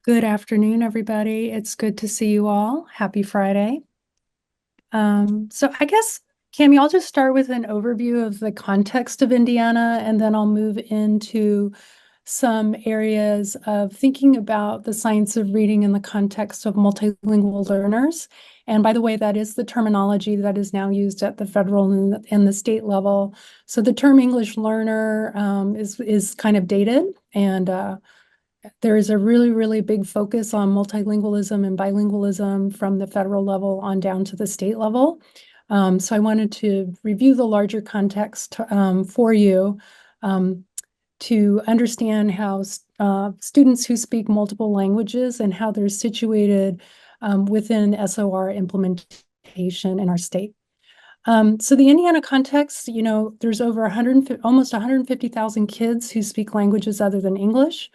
Good afternoon, everybody. It's good to see you all. Happy Friday. So I guess, Cami, I'll just start with an overview of the context of Indiana, and then I'll move into some areas of thinking about the science of reading in the context of multilingual learners. And by the way, that is the terminology that is now used at the federal and the state level. So the term English learner is kind of dated, and there is a really, really big focus on multilingualism and bilingualism from the federal level on down to the state level. So I wanted to review the larger context for you to understand how students who speak multiple languages and how they're situated within SOR implementation in our state. So the Indiana context, there's over almost 150,000 kids who speak languages other than English.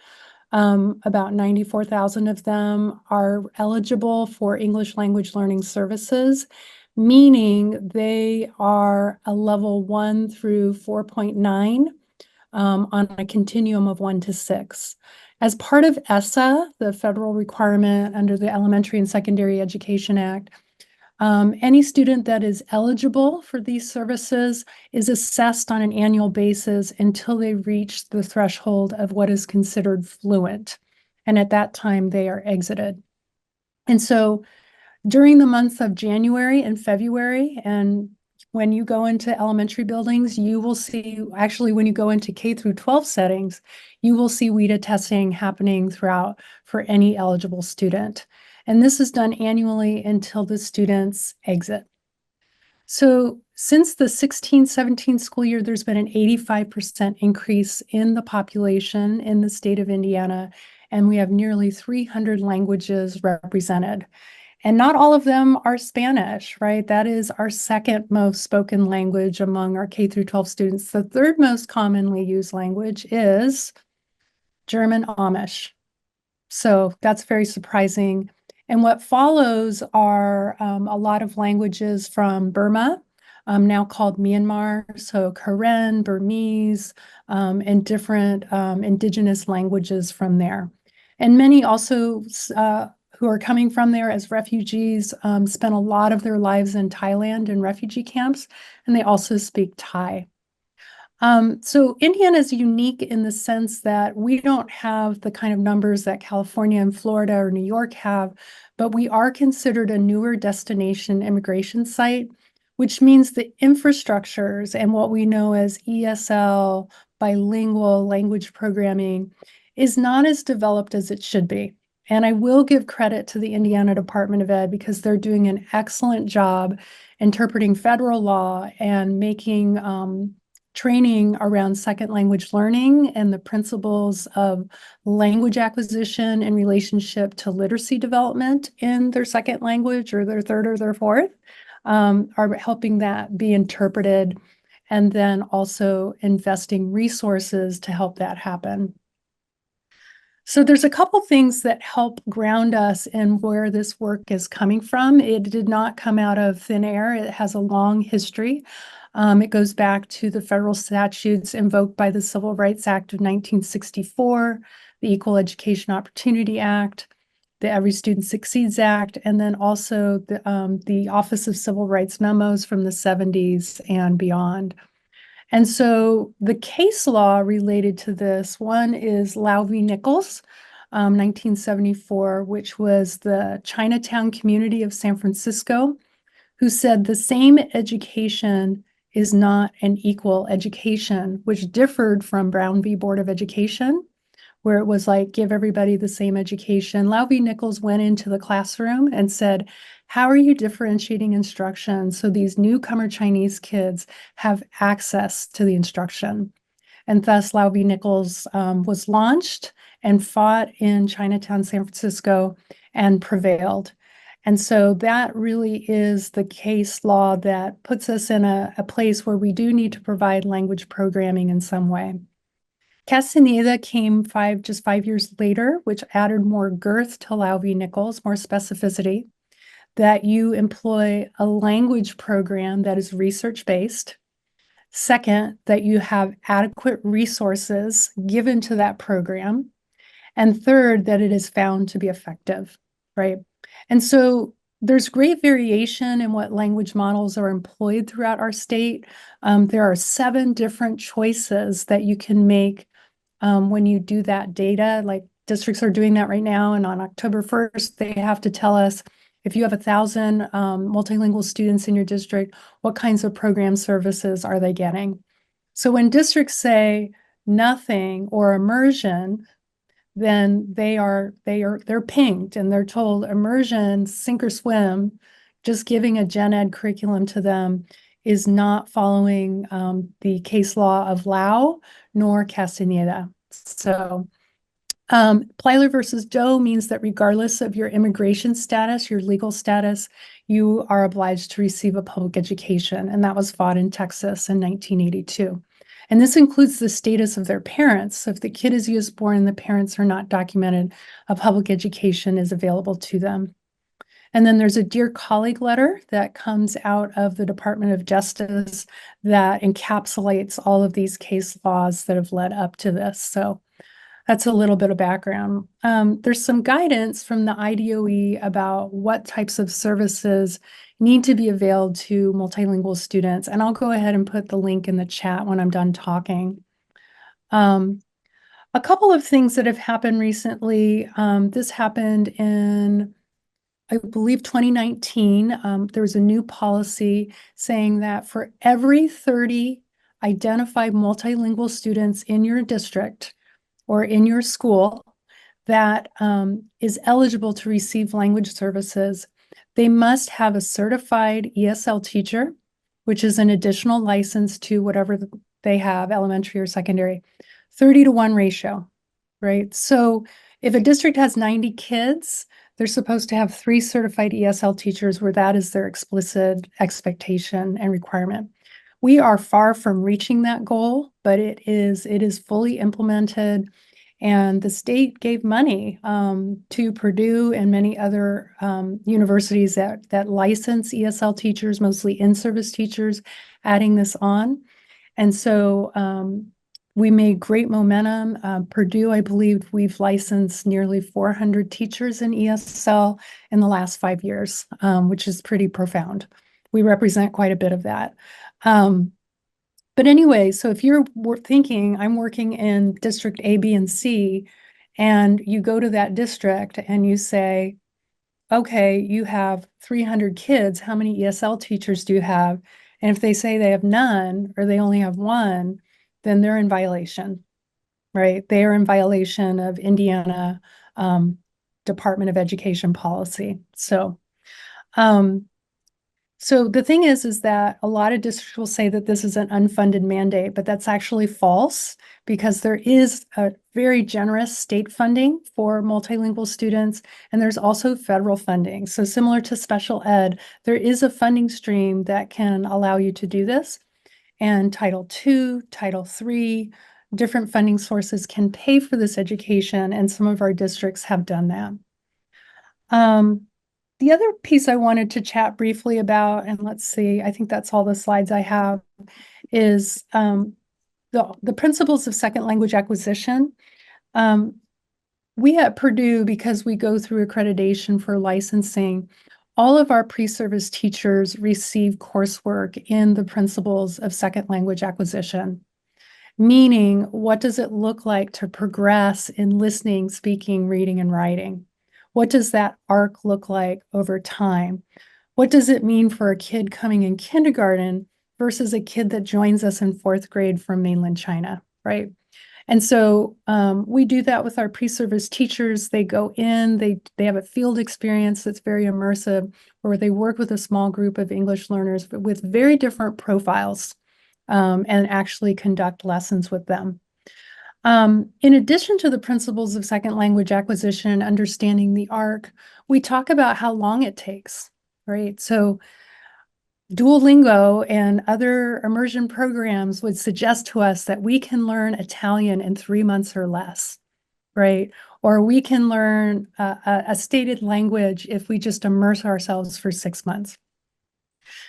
About 94,000 of them are eligible for English language learning services, meaning they are a level 1 through 4.9 on a continuum of 1 to 6. As part of ESSA, the federal requirement under the Elementary and Secondary Education Act, any student that is eligible for these services is assessed on an annual basis until they reach the threshold of what is considered fluent. And at that time, they are exited. And so during the months of January and February, and when you go into elementary buildings, you will see, actually, when you go into K through 12 settings, you will see WIDA testing happening throughout for any eligible student. And this is done annually until the students exit. So since the 16-17 school year, there's been an 85% increase in the population in the state of Indiana, and we have nearly 300 languages represented. And not all of them are Spanish, right? That is our second most spoken language among our K through 12 students. The third most commonly used language is German Amish. So that's very surprising. And what follows are a lot of languages from Burma, now called Myanmar, so Karen, Burmese, and different indigenous languages from there. And many also who are coming from there as refugees spent a lot of their lives in Thailand in refugee camps, and they also speak Thai. So Indiana is unique in the sense that we don't have the kind of numbers that California and Florida or New York have, but we are considered a newer destination immigration site, which means the infrastructures and what we know as ESL, bilingual language programming, is not as developed as it should be. And I will give credit to the Indiana Department of Ed because they're doing an excellent job interpreting federal law and making training around second language learning and the principles of language acquisition in relationship to literacy development in their second language or their third or their fourth, are helping that be interpreted, and then also investing resources to help that happen. So there's a couple things that help ground us in where this work is coming from. It did not come out of thin air. It has a long history. It goes back to the federal statutes invoked by the Civil Rights Act of 1964, the Equal Education Opportunity Act, the Every Student Succeeds Act, and then also the Office of Civil Rights memos from the 70s and beyond. And so the case law related to this, one is Lau v. Nichols, 1974, which was the Chinatown community of San Francisco, who said the same education is not an equal education, which differed from Brown v. Board of Education, where it was like, give everybody the same education. Lau v. Nichols went into the classroom and said, how are you differentiating instruction so these newcomer Chinese kids have access to the instruction? And thus Lau v. Nichols was launched and fought in Chinatown, San Francisco, and prevailed. And so that really is the case law that puts us in a place where we do need to provide language programming in some way. Castaneda came just 5 years later, which added more girth to Lau v. Nichols, more specificity, that you employ a language program that is research-based. Second, that you have adequate resources given to that program. And third, that it is found to be effective, right? And so there's great variation in what language models are employed throughout our state. There are 7 different choices that you can make when you do that data. Like districts are doing that right now. And on October 1st, they have to tell us if you have 1,000 multilingual students in your district, what kinds of program services are they getting? So when districts say nothing or immersion, then they're pinged and they're told immersion, sink or swim. Just giving a gen ed curriculum to them is not following the case law of Lau nor Castaneda. So Plyler versus Doe means that regardless of your immigration status, your legal status, you are obliged to receive a public education. And that was fought in Texas in 1982. And this includes the status of their parents. So if the kid is US born and the parents are not documented, a public education is available to them. And then there's a Dear Colleague letter that comes out of the Department of Justice that encapsulates all of these case laws that have led up to this. So that's a little bit of background. There's some guidance from the IDOE about what types of services need to be availed to multilingual students. And I'll go ahead and put the link in the chat when I'm done talking. A couple of things that have happened recently. This happened in, I believe, 2019. There was a new policy saying that for every 30 identified multilingual students in your district, or in your school that is eligible to receive language services, they must have a certified ESL teacher, which is an additional license to whatever they have, elementary or secondary, 30-to-1 ratio, right? So if a district has 90 kids, they're supposed to have 3 certified ESL teachers where that is their explicit expectation and requirement. We are far from reaching that goal, but it is fully implemented. And the state gave money to Purdue and many other universities that license ESL teachers, mostly in-service teachers, adding this on. And so we made great momentum. Purdue, I believe we've licensed nearly 400 teachers in ESL in the last 5 years, which is pretty profound. We represent quite a bit of that. But anyway, so if you're thinking, I'm working in district A, B, and C, and you go to that district and you say, okay, you have 300 kids, how many ESL teachers do you have? And if they say they have none, or they only have 1, then they're in violation, right? They are in violation of Indiana Department of Education policy. So the thing is that a lot of districts will say that this is an unfunded mandate, but that's actually false because there is a very generous state funding for multilingual students, and there's also federal funding. So similar to special ed, there is a funding stream that can allow you to do this. And Title II, Title III, different funding sources can pay for this education, and some of our districts have done that. The other piece I wanted to chat briefly about, and let's see, I think that's all the slides I have, is the principles of second language acquisition. We at Purdue, because we go through accreditation for licensing, all of our pre-service teachers receive coursework in the principles of second language acquisition, meaning what does it look like to progress in listening, speaking, reading, and writing? What does that arc look like over time? What does it mean for a kid coming in kindergarten versus a kid that joins us in 4th grade from mainland China, right? And so we do that with our pre-service teachers. They go in, they have a field experience that's very immersive, where they work with a small group of English learners with very different profiles and actually conduct lessons with them. In addition to the principles of second language acquisition and understanding the arc, we talk about how long it takes, right? So Duolingo and other immersion programs would suggest to us that we can learn Italian in 3 months or less, right? Or we can learn a stated language if we just immerse ourselves for 6 months.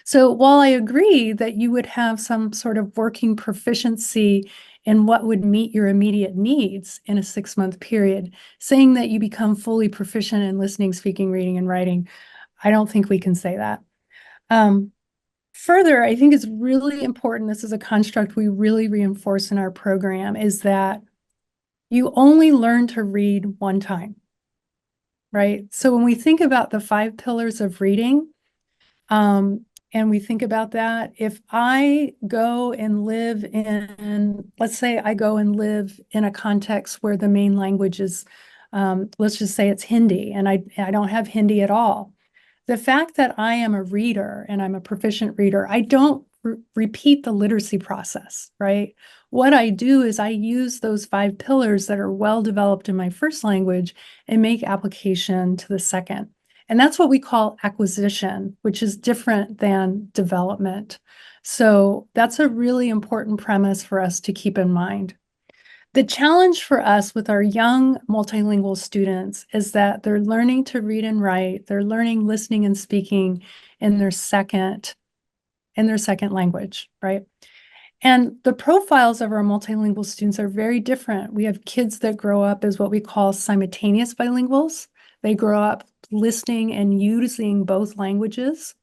So while I agree that you would have some sort of working proficiency and what would meet your immediate needs in a 6-month period. Saying that you become fully proficient in listening, speaking, reading, and writing, I don't think we can say that. Further, I think it's really important, this is a construct we really reinforce in our program, is that you only learn to read one time, right? So when we think about the 5 pillars of reading, and we think about that, if I go and live in, let's say I go and live in a context where the main language is, let's just say it's Hindi, and I don't have Hindi at all. The fact that I am a reader and I'm a proficient reader, I don't repeat the literacy process, right? What I do is I use those 5 pillars that are well developed in my first language and make application to the second. And that's what we call acquisition, which is different than development. So that's a really important premise for us to keep in mind. The challenge for us with our young multilingual students is that they're learning to read and write, they're learning listening and speaking in their second language, right? And the profiles of our multilingual students are very different. We have kids that grow up as what we call simultaneous bilinguals. They grow up listening and using both languages.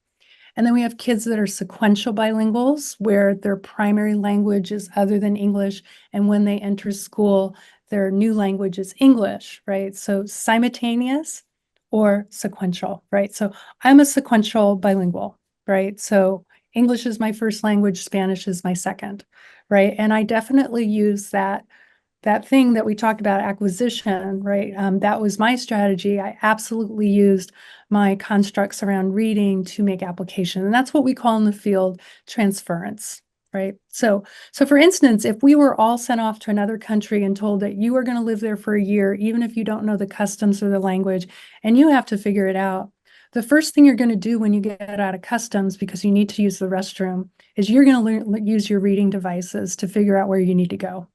And then we have kids that are sequential bilinguals, where their primary language is other than English. And when they enter school, their new language is English, right? So simultaneous or sequential, right? So I'm a sequential bilingual, right? So English is my first language, Spanish is my second, right? And I definitely use that thing that we talked about, acquisition, right? That was my strategy. I absolutely used my constructs around reading to make application. And that's what we call in the field transference, right? So for instance, if we were all sent off to another country and told that you are going to live there for a year, even if you don't know the customs or the language, and you have to figure it out, the first thing you're going to do when you get out of customs, because you need to use the restroom, is you're going to use your reading devices to figure out where you need to go.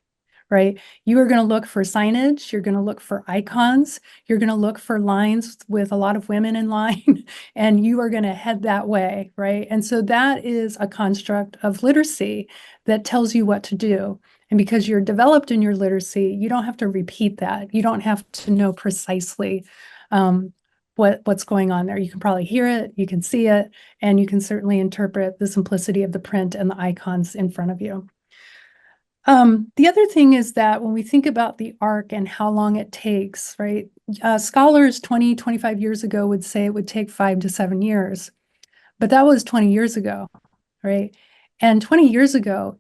Right? You are going to look for signage. You're going to look for icons. You're going to look for lines with a lot of women in line, and you are going to head that way, right? And so that is a construct of literacy that tells you what to do. And because you're developed in your literacy, you don't have to repeat that. You don't have to know precisely what's going on there. You can probably hear it, you can see it, and you can certainly interpret the simplicity of the print and the icons in front of you. The other thing is that when we think about the arc and how long it takes, right? Scholars 20, 25 years ago would say it would take 5 to 7 years, but that was 20 years ago, right? And 20 years ago,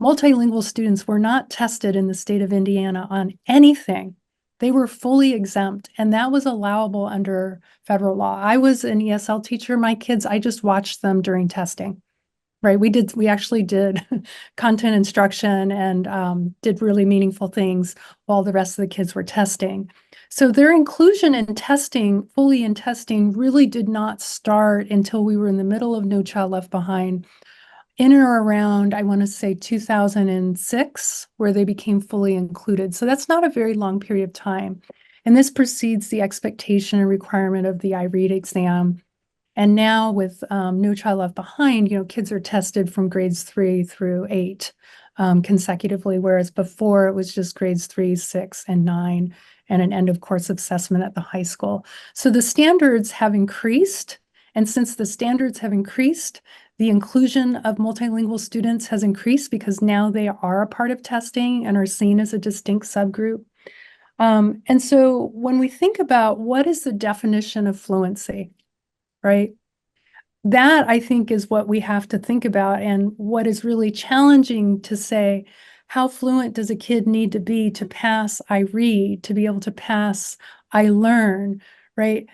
multilingual students were not tested in the state of Indiana on anything. They were fully exempt, and that was allowable under federal law. I was an ESL teacher. My kids, I just watched them during testing. Right. We actually did content instruction and did really meaningful things while the rest of the kids were testing. So their inclusion in testing, fully in testing, really did not start until we were in the middle of No Child Left Behind, in or around, I want to say 2006, where they became fully included. So that's not a very long period of time. And this precedes the expectation and requirement of the iRead exam. And now with No Child Left Behind, kids are tested from grades 3 through 8 consecutively, whereas before it was just grades 3, 6, and 9, and an end of course assessment at the high school. So the standards have increased. And since the standards have increased, the inclusion of multilingual students has increased because now they are a part of testing and are seen as a distinct subgroup. And so when we think about what is the definition of fluency, right? That, I think, is what we have to think about, and what is really challenging to say, how fluent does a kid need to be to pass I read, to be able to pass I learn, right?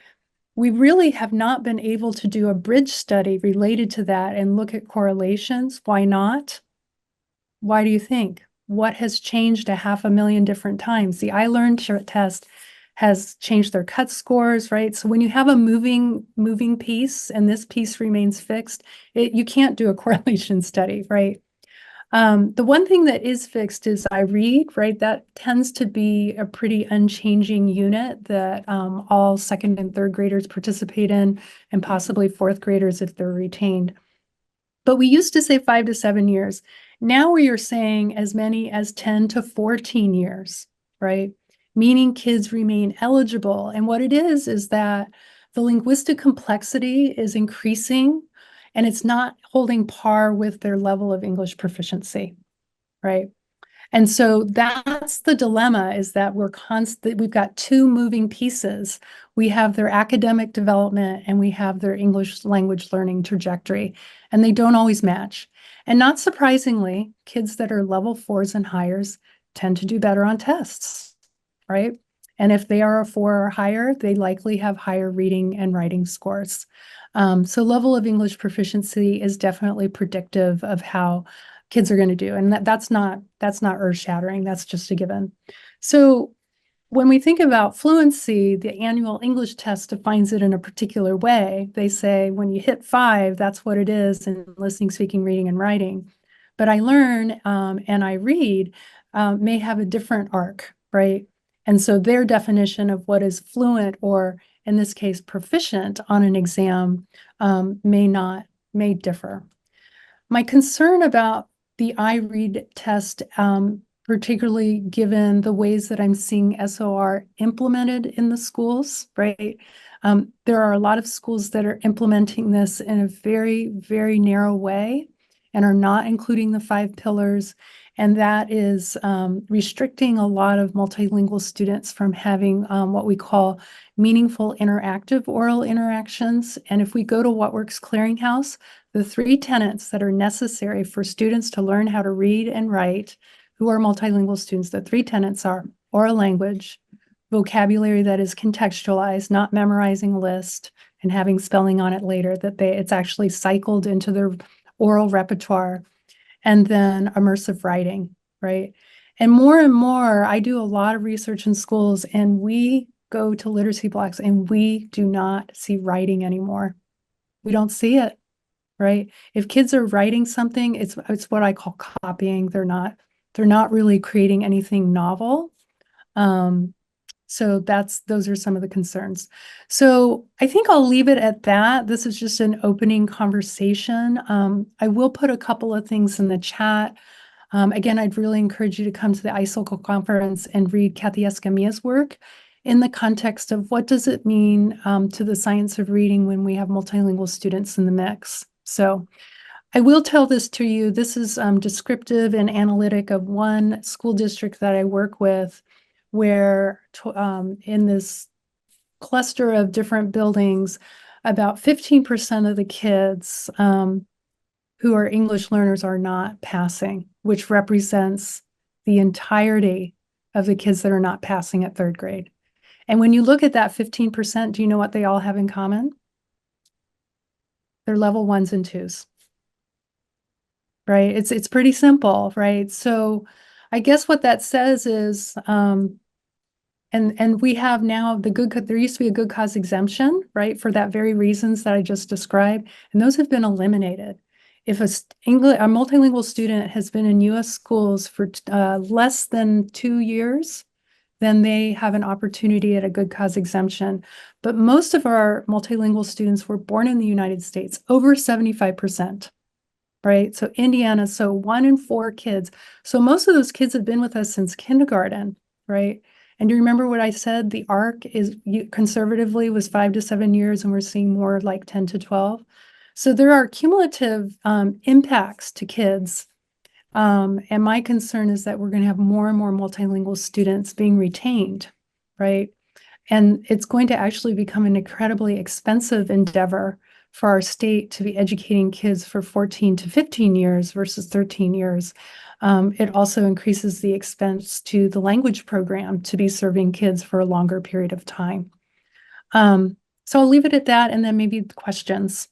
We really have not been able to do a bridge study related to that and look at correlations. Why not? Why do you think? What has changed 500,000 different times? The I Learned test has changed their cut scores, right? So when you have a moving piece and this piece remains fixed, you can't do a correlation study, right? The one thing that is fixed is I read, right? That tends to be a pretty unchanging unit that all second and third graders participate in, and possibly fourth graders if they're retained. But we used to say 5 to 7 years. Now we are saying as many as 10 to 14 years, right? Meaning kids remain eligible. And what it is that the linguistic complexity is increasing and it's not holding par with their level of English proficiency, right? And so that's the dilemma, is that we've got two moving pieces. We have their academic development and we have their English language learning trajectory, and they don't always match. And not surprisingly, kids that are level 4s and higher tend to do better on tests, right? And if they are a 4 or higher, they likely have higher reading and writing scores. So level of English proficiency is definitely predictive of how kids are going to do. And that's not earth-shattering. That's just a given. So when we think about fluency, the annual English test defines it in a particular way. They say when you hit 5, that's what it is in listening, speaking, reading, and writing. But I learn and I read may have a different arc, right? And so their definition of what is fluent, or in this case, proficient on an exam may differ. My concern about the iRead test, particularly given the ways that I'm seeing SOR implemented in the schools, right? There are a lot of schools that are implementing this in a very, very narrow way and are not including the 5 pillars. And that is restricting a lot of multilingual students from having what we call meaningful interactive oral interactions. And if we go to What Works Clearinghouse, the 3 tenets that are necessary for students to learn how to read and write who are multilingual students, the 3 tenets are oral language, vocabulary that is contextualized, not memorizing a list and having spelling on it later, it's actually cycled into their oral repertoire, and then immersive writing, right? And more, I do a lot of research in schools, and we go to literacy blocks and we do not see writing anymore. We don't see it, right? If kids are writing something, it's what I call copying. They're not really creating anything novel. So those are some of the concerns. So I think I'll leave it at that. This is just an opening conversation. I will put a couple of things in the chat. Again, I'd really encourage you to come to the iCircle conference and read Kathy Escamilla's work in the context of what does it mean to the science of reading when we have multilingual students in the mix. So I will tell this to you. This is descriptive and analytic of one school district that I work with, where in this cluster of different buildings, about 15% of the kids who are English learners are not passing, which represents the entirety of the kids that are not passing at 3rd grade. And when you look at that 15%, do you know what they all have in common? They're level 1s and 2s. Right? It's pretty simple, right? So I guess what that says is, and we have now there used to be a good cause exemption, right? For that very reasons that I just described, and those have been eliminated. If a multilingual student has been in US schools for less than 2 years, then they have an opportunity at a good cause exemption. But most of our multilingual students were born in the United States, over 75%. Right? So Indiana, so 1 in 4 kids. So most of those kids have been with us since kindergarten, right? And do you remember what I said? The arc is conservatively was 5 to 7 years, and we're seeing more like 10 to 12. So there are cumulative impacts to kids. And my concern is that we're going to have more and more multilingual students being retained, right? And it's going to actually become an incredibly expensive endeavor for our state to be educating kids for 14 to 15 years versus 13 years. It also increases the expense to the language program to be serving kids for a longer period of time. So I'll leave it at that, and then maybe questions.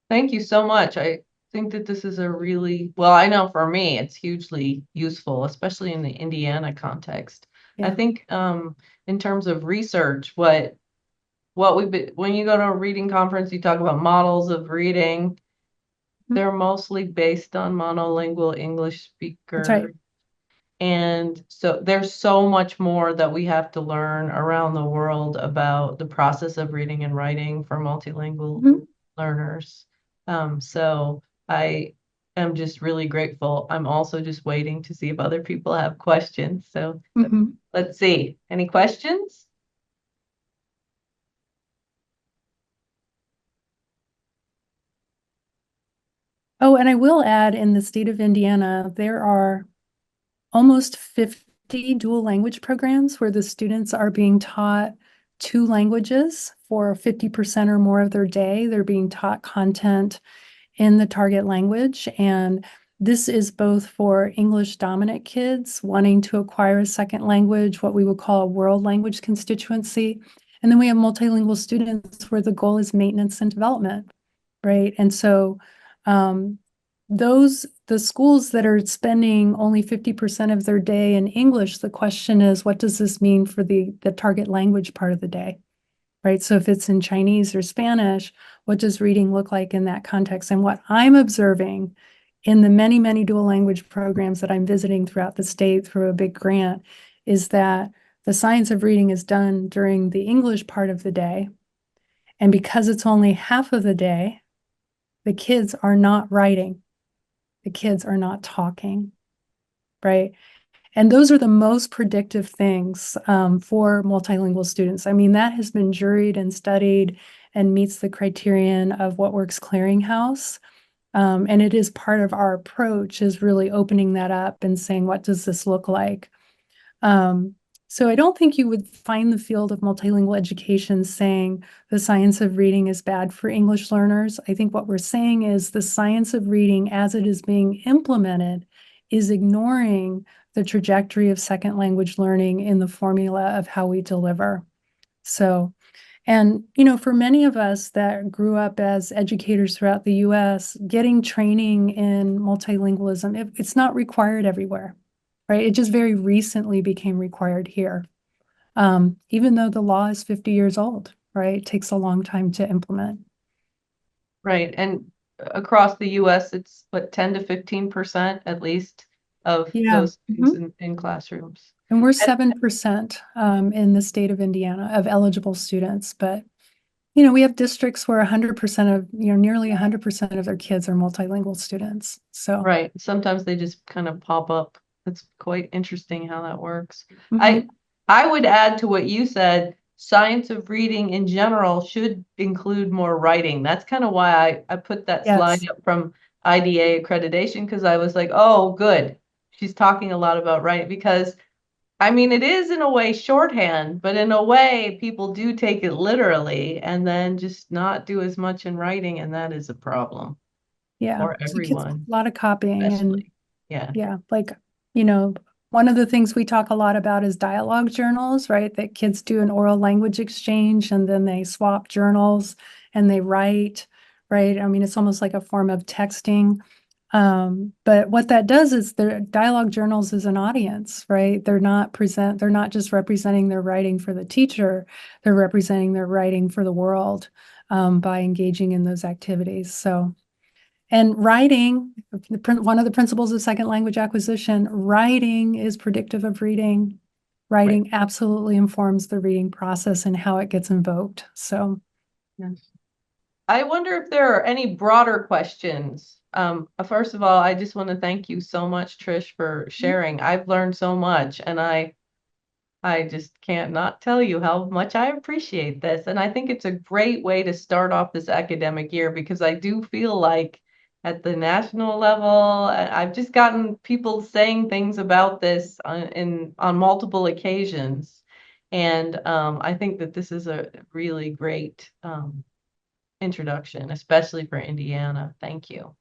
Thank you so much. I think that this is well, I know for me, it's hugely useful, especially in the Indiana context. Yeah. I think in terms of research, when you go to a reading conference, you talk about models of reading. They're mostly based on monolingual English speakers. That's right. And so there's so much more that we have to learn around the world about the process of reading and writing for multilingual learners. So I am just really grateful. I'm also just waiting to see if other people have questions. So Mhm. let's see. Any questions? Oh, and I will add, in the state of Indiana, there are almost 50 dual language programs where the students are being taught two languages for 50% or more of their day. They're being taught content in the target language. And this is both for English dominant kids wanting to acquire a second language, what we would call a world language constituency. And then we have multilingual students where the goal is maintenance and development, right? And so um, the schools that are spending only 50% of their day in English, the question is, what does this mean for the target language part of the day? Right? So if it's in Chinese or Spanish, what does reading look like in that context? And what I'm observing in the many, many dual language programs that I'm visiting throughout the state through a big grant is that the science of reading is done during the English part of the day. And because it's only half of the day, the kids are not writing, the kids are not talking, right? And those are the most predictive things for multilingual students. I mean, that has been juried and studied and meets the criterion of What Works Clearinghouse. And it is part of our approach, is really opening that up and saying, what does this look like? So I don't think you would find the field of multilingual education saying the science of reading is bad for English learners. I think what we're saying is the science of reading as it is being implemented is ignoring the trajectory of second language learning in the formula of how we deliver. So, and for many of us that grew up as educators throughout the US, getting training in multilingualism, it's not required everywhere, right? It just very recently became required here. Even though the law is 50 years old, right? It takes a long time to implement. Right. And across the US, it's what, 10 to 15% at least of Yeah. those students Mhm. in classrooms. And we're And 7% in the state of Indiana of eligible students, but we have districts where 100% of, nearly 100% of their kids are multilingual students. So, right. Sometimes they just kind of pop up. It's quite interesting how that works. I mhm. I would add to what you said, science of reading in general should include more writing. That's kind of why I put that slide Yes, up from IDA accreditation, because I was like, oh, good. She's talking a lot about writing, because I mean, it is in a way shorthand, but in a way, people do take it literally and then just not do as much in writing, and that is a problem yeah. for So kids, everyone, a lot of copying and especially. Yeah, yeah, like, you know, one of the things we talk a lot about is dialogue journals, right? That kids do an oral language exchange and then they swap journals and they write, right? I mean, it's almost like a form of texting. But what that does is their dialogue journals is an audience, right? They're not just representing their writing for the teacher, they're representing their writing for the world by engaging in those activities. So and writing, one of the principles of second language acquisition, writing is predictive of reading. right. Writing absolutely informs the reading process and how it gets invoked. So, Yes. I wonder if there are any broader questions. First of all, I just want to thank you so much, Trish, for sharing. I've learned so much, and I just can't not tell you how much I appreciate this. And I think it's a great way to start off this academic year, because I do feel like at the national level, I've just gotten people saying things about this on multiple occasions. And I think that this is a really great introduction, especially for Indiana. Thank you.